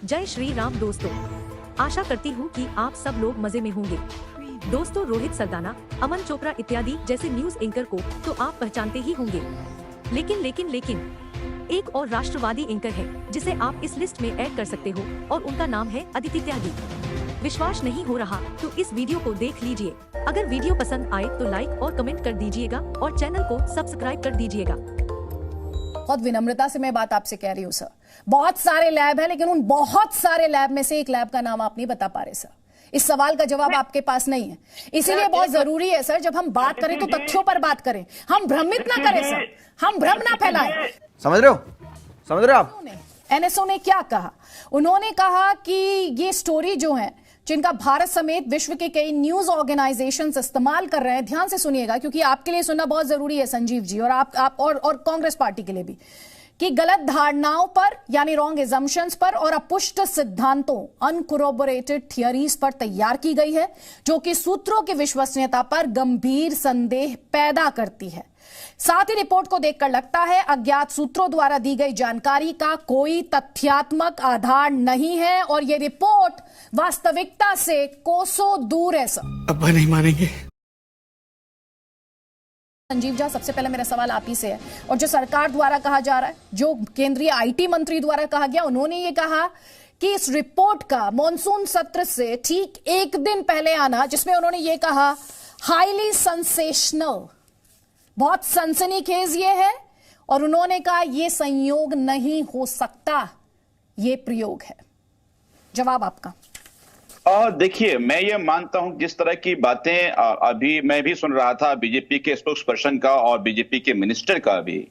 जय श्री राम दोस्तों, आशा करती हूँ कि आप सब लोग मजे में होंगे। दोस्तों, रोहित सरदाना, अमन चोपड़ा इत्यादि जैसे न्यूज एंकर को तो आप पहचानते ही होंगे, लेकिन एक और राष्ट्रवादी एंकर है जिसे आप इस लिस्ट में ऐड कर सकते हो और उनका नाम है अदिति त्यागी। विश्वास नहीं हो रहा तो इस वीडियो को देख लीजिए। अगर वीडियो पसंद आए तो लाइक और कमेंट कर दीजिएगा और चैनल को सब्सक्राइब कर दीजिएगा। बहुत विनम्रता से मैं बात आपसे कह रही हूँ सर, बहुत सारे लैब है लेकिन उन बहुत सारे लैब में से एक लैब का नाम आप नहीं बता पा रहे सर। इस सवाल का जवाब आपके पास नहीं है, इसीलिए बहुत जरूरी है सर जब हम बात करें तो तथ्यों पर बात करें, हम भ्रमित ना करें सर, हम भ्रम ना फैलाएं। समझ रहे हो आप? एनएसओ ने क्या कहा? उन्होंने कहा कि ये स्टोरी जो है जिनका भारत समेत विश्व के कई न्यूज ऑर्गेनाइजेशंस इस्तेमाल कर रहे हैं, ध्यान से सुनिएगा क्योंकि आपके लिए सुनना बहुत जरूरी है संजीव जी, और आप और कांग्रेस पार्टी के लिए भी, कि गलत धारणाओं पर यानी रॉन्ग एजम्पशंस पर और अपुष्ट सिद्धांतों अनकोरोबोरेटेड थियरीज पर तैयार की गई है, जो कि सूत्रों की विश्वसनीयता पर गंभीर संदेह पैदा करती है। साथ ही रिपोर्ट को देखकर लगता है अज्ञात सूत्रों द्वारा दी गई जानकारी का कोई तथ्यात्मक आधार नहीं है और यह रिपोर्ट वास्तविकता से कोसों दूर है सर। अब्बा नहीं मानेंगे। संजीव जी, सबसे पहले मेरा सवाल आप ही से है, और जो सरकार द्वारा कहा जा रहा है, जो केंद्रीय आईटी मंत्री द्वारा कहा गया, उन्होंने ये कहा कि इस रिपोर्ट का मॉनसून सत्र से ठीक एक दिन पहले आना, जिसमें उन्होंने ये कहा हाईली सेंसेशनल, बहुत सनसनीखेज ये है, और उन्होंने कहा ये संयोग नहीं हो सकता, ये प्रयोग है। जवाब आपका। देखिए, मैं ये मानता हूं जिस तरह की बातें अभी मैं भी सुन रहा था बीजेपी के स्पोक्स पर्सन का और बीजेपी के मिनिस्टर का भी,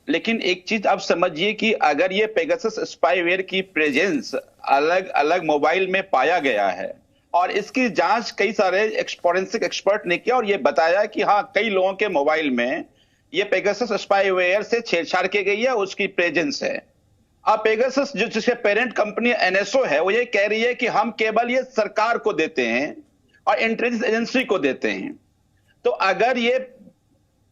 लेकिन एक चीज आप समझिए कि अगर ये पेगासस स्पाईवेयर की प्रेजेंस अलग अलग मोबाइल में पाया गया है और इसकी जांच कई सारे फॉरेंसिक एक्सपर्ट ने किया और ये बताया कि हाँ, कई लोगों के मोबाइल में ये पेगासस स्पाईवेयर से छेड़छाड़ की गई है, उसकी प्रेजेंस है। अब पेगासस जो जिसके पेरेंट कंपनी एनएसओ है, वो ये कह रही है कि हम केवल ये सरकार को देते हैं और इंटेलिजेंस एजेंसी को देते हैं। तो अगर ये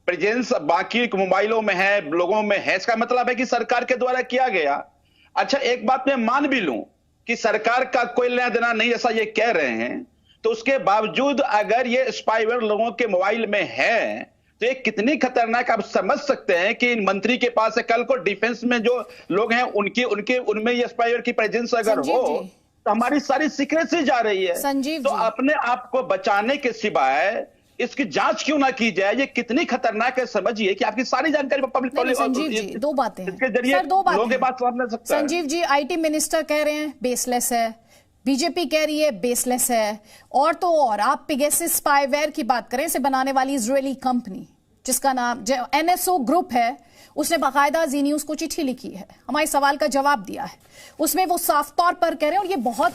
प्रेजेंस बाकी मोबाइलों में है, लोगों में है, इसका मतलब है कि सरकार के द्वारा किया गया। अच्छा, एक बात मैं मान भी लूं कि सरकार का कोई लेना देना नहीं जैसा ये कह रहे हैं, तो उसके बावजूद अगर ये स्पाईवेयर लोगों के मोबाइल में है तो ये कितनी खतरनाक आप समझ सकते हैं कि मंत्री के पास है, कल को डिफेंस में जो लोग हैं उनमें ये स्पाईवेयर की प्रेजेंस अगर हो तो हमारी सारी सीक्रेसी जा रही है। संजीव तो अपने आप को बचाने के सिवाय इसकी जांच क्यों ना की जाए? ये कितनी खतरनाक है समझिए कि आपकी सारी जानकारी पब्लिक। संजीव जी, दो बातें हैं इसके जरिए लोगों के पास सामने सकता है। संजीव जी, आईटी मिनिस्टर कह रहे हैं बेसलेस है, बीजेपी कह रही है बेसलेस है, और तो और आप पेगासस स्पाईवेयर की बात करें, इसे बनाने वाली इजरायली कंपनी जिसका नाम एनएसओ ग्रुप है, उसने बाकायदा जी न्यूज को चिट्ठी लिखी है, हमारे सवाल का जवाब दिया है, उसमें वो साफ तौर पर कह रहे हैं, और ये बहुत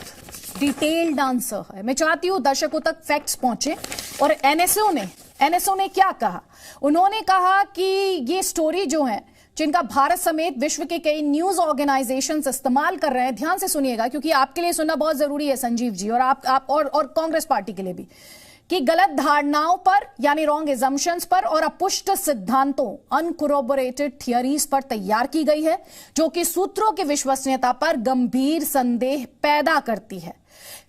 डिटेल्ड आंसर है, मैं चाहती हूं दर्शकों तक फैक्ट्स पहुंचे। और एनएसओ ने क्या कहा? उन्होंने कहा कि ये स्टोरी जो है जिनका भारत समेत विश्व के कई न्यूज ऑर्गेनाइजेशंस इस्तेमाल कर रहे हैं, ध्यान से सुनिएगा क्योंकि आपके लिए सुनना बहुत जरूरी है संजीव जी, और आप और कांग्रेस पार्टी के लिए भी, कि गलत धारणाओं पर यानी रॉन्ग एजम्पशंस पर और अपुष्ट सिद्धांतों अनकोरोबोरेटेड थियरीज पर तैयार की गई है, जो कि सूत्रों की विश्वसनीयता पर गंभीर संदेह पैदा करती है।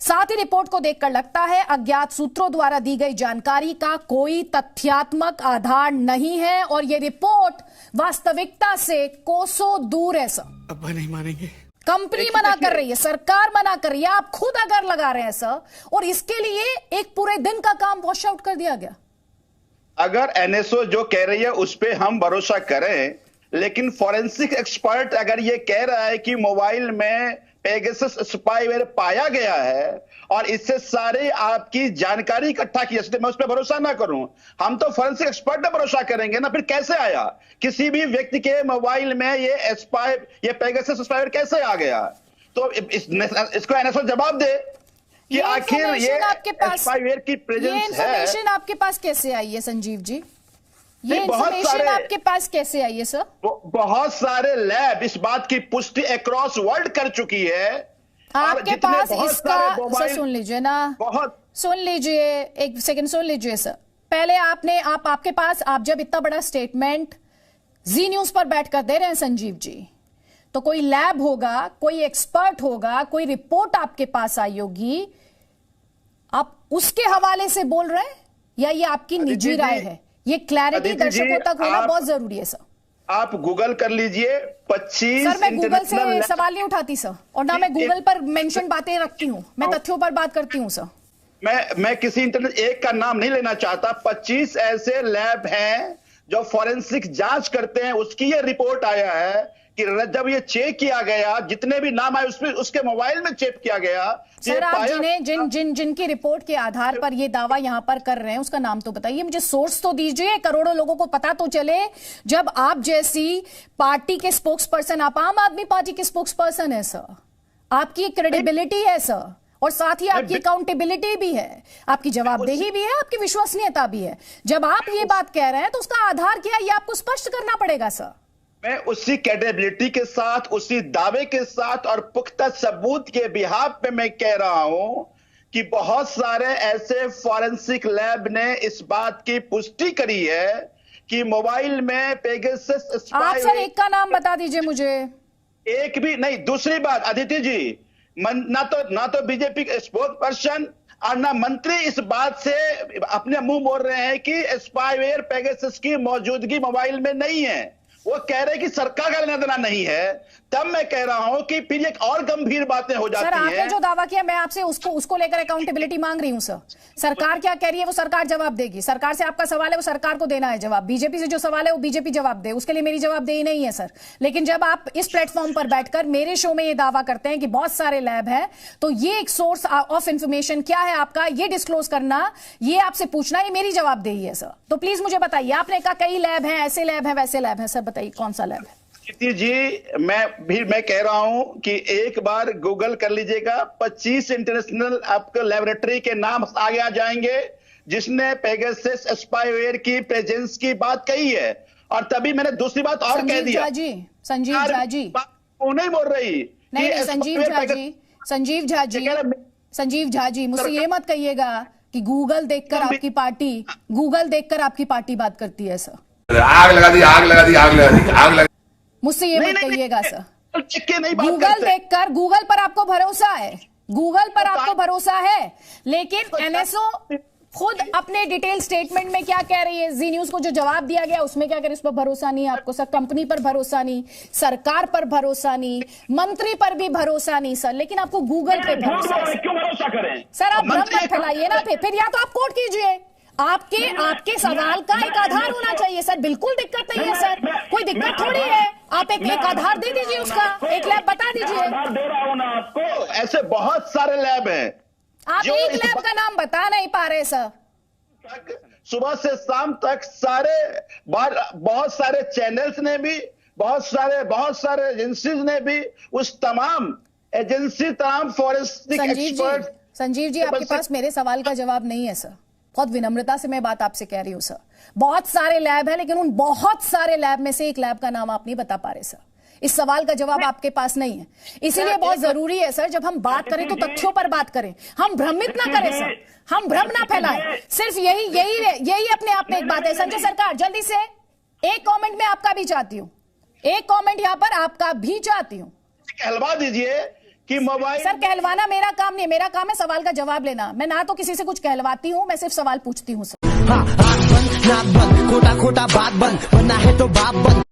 साथ ही रिपोर्ट को देखकर लगता है अज्ञात सूत्रों द्वारा दी गई जानकारी का कोई तथ्यात्मक आधार नहीं है और यह रिपोर्ट वास्तविकता से कोसों दूर है सर। अब्बा नहीं मानेंगे। कंपनी मना कर रही है, सरकार मना कर रही है, आप खुद अगर लगा रहे हैं सर, और इसके लिए एक पूरे दिन का काम वॉश आउट कर दिया गया। अगर एनएसओ जो कह रही है उस पे हम भरोसा करें, लेकिन फॉरेंसिक एक्सपर्ट अगर ये कह रहा है कि मोबाइल में पेगासस स्पाईवेयर पाया गया है और इससे सारे आपकी जानकारी इकट्ठा की, मैं उस पर भरोसा ना करूं, हम तो फॉरेंसिक एक्सपर्ट पे भरोसा करेंगे ना। फिर कैसे आया किसी भी व्यक्ति के मोबाइल में ये पेगासस स्पाईवेयर कैसे आ गया? तो इसको एनएसओ जवाब दे कि आखिर ये स्पाईवेयर की प्रेजेंस है। आपके पास कैसे आई है संजीव जी? ये इंफॉर्मेशन आपके पास कैसे आई है सर? बहुत सारे लैब इस बात की पुष्टि अक्रॉस वर्ल्ड कर चुकी है। आपके पास इसका सर सुन लीजिए ना, सुन लीजिए, एक सेकंड सुन लीजिए सर। पहले आपके पास, आप जब इतना बड़ा स्टेटमेंट जी न्यूज पर बैठकर दे रहे हैं संजीव जी, तो कोई लैब होगा, कोई एक्सपर्ट होगा, कोई रिपोर्ट आपके पास आई होगी, आप उसके हवाले से बोल रहे हैं या ये आपकी निजी राय है? ये क्लैरिटी दर्शकों तक होना बहुत जरूरी है सर। आप गूगल कर लीजिए 25 सर मैं गूगल से सवाल नहीं उठाती सर, और ना मैं गूगल पर मेंशन बातें रखती हूं, मैं तथ्यों पर बात करती हूं सर। मैं किसी इंटरनेट एक का नाम नहीं लेना चाहता। 25 ऐसे लैब हैं जो फॉरेंसिक जांच करते हैं, उसकी ये रिपोर्ट आया है कि जब ये चेक किया गया, जितने भी नाम आए उसमें उसके मोबाइल में चेक किया गया। सर आप जिनकी रिपोर्ट के आधार पर ये दावा यहां पर कर रहे हैं उसका नाम तो बताइए मुझे, सोर्स तो दीजिए, करोड़ों लोगों को पता तो चले। जब आप जैसी पार्टी के स्पोक्स पर्सन, आप आम आदमी पार्टी के स्पोक्स पर्सन है सर, आपकी क्रेडिबिलिटी है सर, और साथ ही आपकी अकाउंटेबिलिटी भी है, आपकी जवाबदेही भी है, आपकी विश्वसनीयता भी है। जब आप ये बात कह रहे हैं तो उसका आधार क्या है ये आपको स्पष्ट करना पड़ेगा सर। मैं उसी क्रेडिबिलिटी के साथ, उसी दावे के साथ और पुख्ता सबूत के बिहाफ पे मैं कह रहा हूं कि बहुत सारे ऐसे फॉरेंसिक लैब ने इस बात की पुष्टि करी है कि मोबाइल में पेगासस आप सर एक का नाम बता दीजिए मुझे। एक भी नहीं। दूसरी बात अदिति जी, ना तो बीजेपी के स्पोक्स पर्सन और ना मंत्री इस बात से अपने मुंह बोल रहे हैं कि स्पाईवेयर पेगासस की मौजूदगी मोबाइल में नहीं है। वो कह रहे हैं कि सरकार का लेना देना नहीं है। तब मैं कह रहा हूं कि फिर एक और गंभीर बातें हो जाती हैं। सर आपने जो दावा किया मैं आपसे उसको लेकर अकाउंटेबिलिटी मांग रही हूं सर। सरकार क्या कह रही है वो सरकार जवाब देगी, सरकार से आपका सवाल है वो सरकार को देना है जवाब, बीजेपी से जो सवाल है वो बीजेपी जवाब दे, उसके लिए मेरी जवाबदेही नहीं है सर। लेकिन जब आप इस प्लेटफॉर्म पर बैठकर मेरे शो में ये दावा करते हैं कि बहुत सारे लैब है, तो ये एक सोर्स ऑफ इंफॉर्मेशन क्या है आपका, ये डिस्क्लोज करना, ये आपसे पूछना, ये मेरी जवाबदेही है सर। तो प्लीज मुझे बताइए, आपने कहा कई लैब हैं, ऐसे लैब हैं, वैसे लैब हैं, सर बताइए कौन सा लैब है? जी मैं कह रहा हूं कि एक बार गूगल कर लीजिएगा, 25 इंटरनेशनल आपके लेबोरेटरी के नाम आगे आ जाएंगे जिसने पेगासस स्पाईवेयर की प्रेजेंस की बात कही है। और तभी मैंने दूसरी बात और कह दिया, संजीव झा जी वो नहीं बोल रही नहीं, संजीव झा जी मुझसे ये मत कहिएगा कि गूगल देखकर आपकी पार्टी बात करती है सर। आग लगा दी मुझसे ये मत कहिएगा सर। नहीं गूगल देखकर, गूगल पर आपको भरोसा है, लेकिन एनएसओ खुद अपने डिटेल स्टेटमेंट में क्या कह रही है, जी न्यूज को जो जवाब दिया गया उसमें क्या कह रही है, उस पर भरोसा नहीं आपको सर, कंपनी पर भरोसा नहीं, सरकार पर भरोसा नहीं, मंत्री पर भी भरोसा नहीं सर, लेकिन आपको गूगल पे भरोसा है। क्यों भरोसा करें सर? आप भ्रम मत फैलाइए ना, फिर या तो आप कोर्ट कीजिए, आपके सवाल का एक आधार होना चाहिए सर। बिल्कुल दिक्कत नहीं है सर, कोई दिक्कत थोड़ी है, आप एक आधार दे दीजिए, उसका एक लैब बता दीजिए। दे रहा हूं ना आपको, ऐसे बहुत सारे लैब हैं। आप एक लैब का नाम बता नहीं पा रहे सर। सुबह से शाम तक बहुत सारे चैनल्स ने भी, बहुत सारे एजेंसीज ने भी, उस तमाम फॉरेंसिक एक्सपर्ट। संजीव जी आपके पास मेरे सवाल का जवाब नहीं है सर, बहुत विनम्रता से मैं बात आपसे कह रही हूं सर। बहुत सारे लैब है, लेकिन उन बहुत सारे लैब में से एक लैब का नाम आप नहीं बता पा रहे सर। इस सवाल का जवाब आपके पास नहीं है, इसीलिए बहुत जरूरी है सर जब हम बात करें तो तथ्यों पर बात करें, हम भ्रमित ना करें सर, हम भ्रम ना फैलाएं। सिर्फ यही अपने आप में एक बात है। संजय सरकार जल्दी से एक कमेंट में आपका भी चाहती हूं, एक कमेंट यहां पर आपका भी चाहती हूं। कहलवा दीजिए कि मोबाइल। सर कहलवाना मेरा काम नहीं है, मेरा काम है सवाल का जवाब लेना। मैं ना तो किसी से कुछ कहलवाती हूं, मैं सिर्फ सवाल पूछती हूं सर। खोटा खोटा बात बंद, बनना है तो बाप बंद।